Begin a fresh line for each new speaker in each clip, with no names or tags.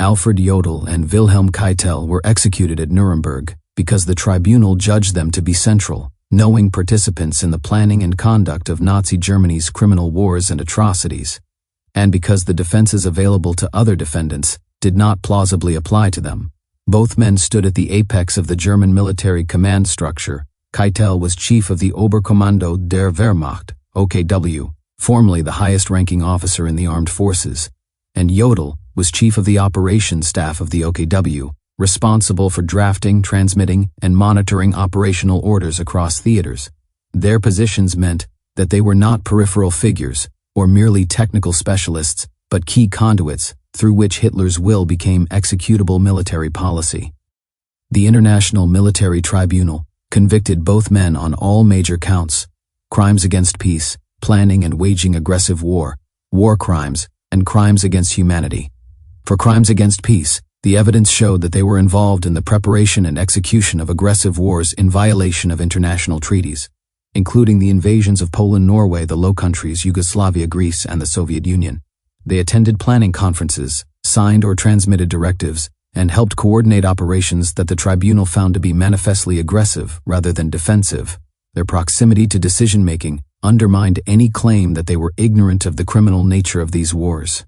Alfred Jodl and Wilhelm Keitel were executed at Nuremberg because the tribunal judged them to be central, knowing participants in the planning and conduct of Nazi Germany's criminal wars and atrocities, and because the defenses available to other defendants did not plausibly apply to them. Both men stood at the apex of the German military command structure. Keitel was chief of the Oberkommando der Wehrmacht, OKW, formerly the highest-ranking officer in the armed forces, and Jodl was chief of the operations staff of the OKW, responsible for drafting, transmitting, and monitoring operational orders across theaters. Their positions meant that they were not peripheral figures or merely technical specialists, but key conduits through which Hitler's will became executable military policy. The International Military Tribunal convicted both men on all major counts: crimes against peace, planning and waging aggressive war, war crimes, and crimes against humanity. For crimes against peace, the evidence showed that they were involved in the preparation and execution of aggressive wars in violation of international treaties, including the invasions of Poland, Norway, the Low Countries, Yugoslavia, Greece, and the Soviet Union. They attended planning conferences, signed or transmitted directives, and helped coordinate operations that the tribunal found to be manifestly aggressive rather than defensive. Their proximity to decision-making undermined any claim that they were ignorant of the criminal nature of these wars.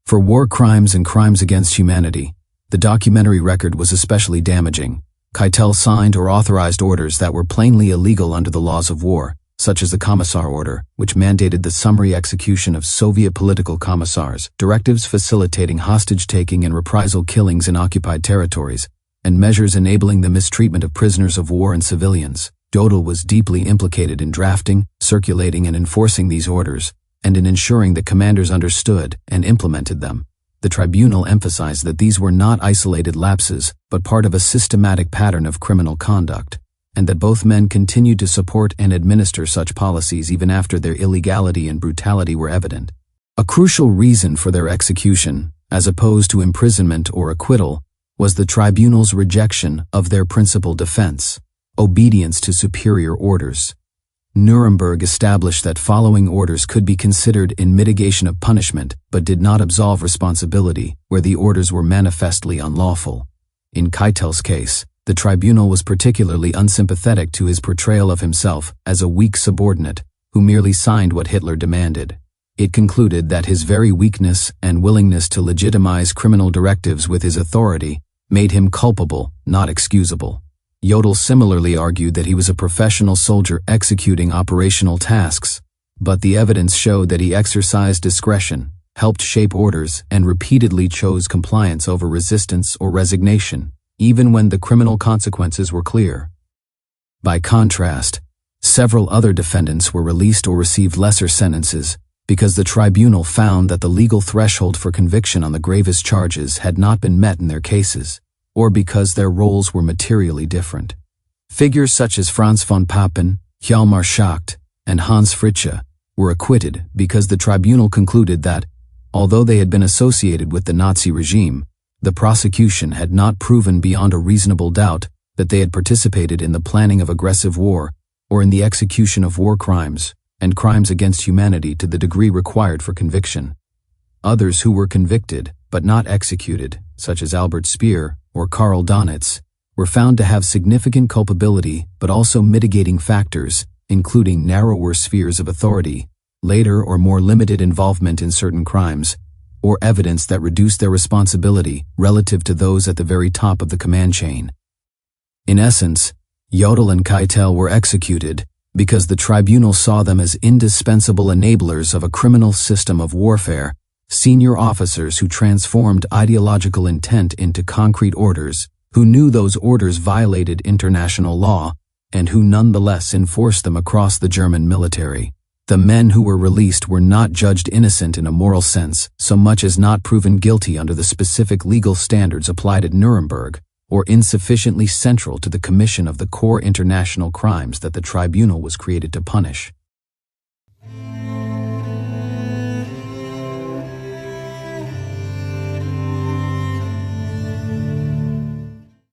For war crimes and crimes against humanity, the documentary record was especially damaging. Keitel signed or authorized orders that were plainly illegal under the laws of war, such as the Commissar Order, which mandated the summary execution of Soviet political commissars, directives facilitating hostage-taking and reprisal killings in occupied territories, and measures enabling the mistreatment of prisoners of war and civilians. Jodl was deeply implicated in drafting, circulating, and enforcing these orders, and in ensuring that commanders understood and implemented them. The tribunal emphasized that these were not isolated lapses, but part of a systematic pattern of criminal conduct, and that both men continued to support and administer such policies even after their illegality and brutality were evident. A crucial reason for their execution, as opposed to imprisonment or acquittal, was the tribunal's rejection of their principal defense: obedience to superior orders. Nuremberg established that following orders could be considered in mitigation of punishment, but did not absolve responsibility where the orders were manifestly unlawful. In Keitel's case, the tribunal was particularly unsympathetic to his portrayal of himself as a weak subordinate who merely signed what Hitler demanded. It concluded that his very weakness and willingness to legitimize criminal directives with his authority made him culpable, not excusable. Jodl similarly argued that he was a professional soldier executing operational tasks, but the evidence showed that he exercised discretion, helped shape orders, and repeatedly chose compliance over resistance or resignation, even when the criminal consequences were clear. By contrast, several other defendants were released or received lesser sentences because the tribunal found that the legal threshold for conviction on the gravest charges had not been met in their cases, or because their roles were materially different. Figures such as Franz von Papen, Hjalmar Schacht, and Hans Fritzsche were acquitted because the tribunal concluded that, although they had been associated with the Nazi regime, the prosecution had not proven beyond a reasonable doubt that they had participated in the planning of aggressive war or in the execution of war crimes and crimes against humanity to the degree required for conviction. Others who were convicted but not executed, such as Albert Speer or Karl Donitz, were found to have significant culpability but also mitigating factors, including narrower spheres of authority, later or more limited involvement in certain crimes, or evidence that reduced their responsibility relative to those at the very top of the command chain. In essence, Jodl and Keitel were executed because the tribunal saw them as indispensable enablers of a criminal system of warfare, senior officers who transformed ideological intent into concrete orders, who knew those orders violated international law, and who nonetheless enforced them across the German military. The men who were released were not judged innocent in a moral sense, so much as not proven guilty under the specific legal standards applied at Nuremberg, or insufficiently central to the commission of the core international crimes that the tribunal was created to punish.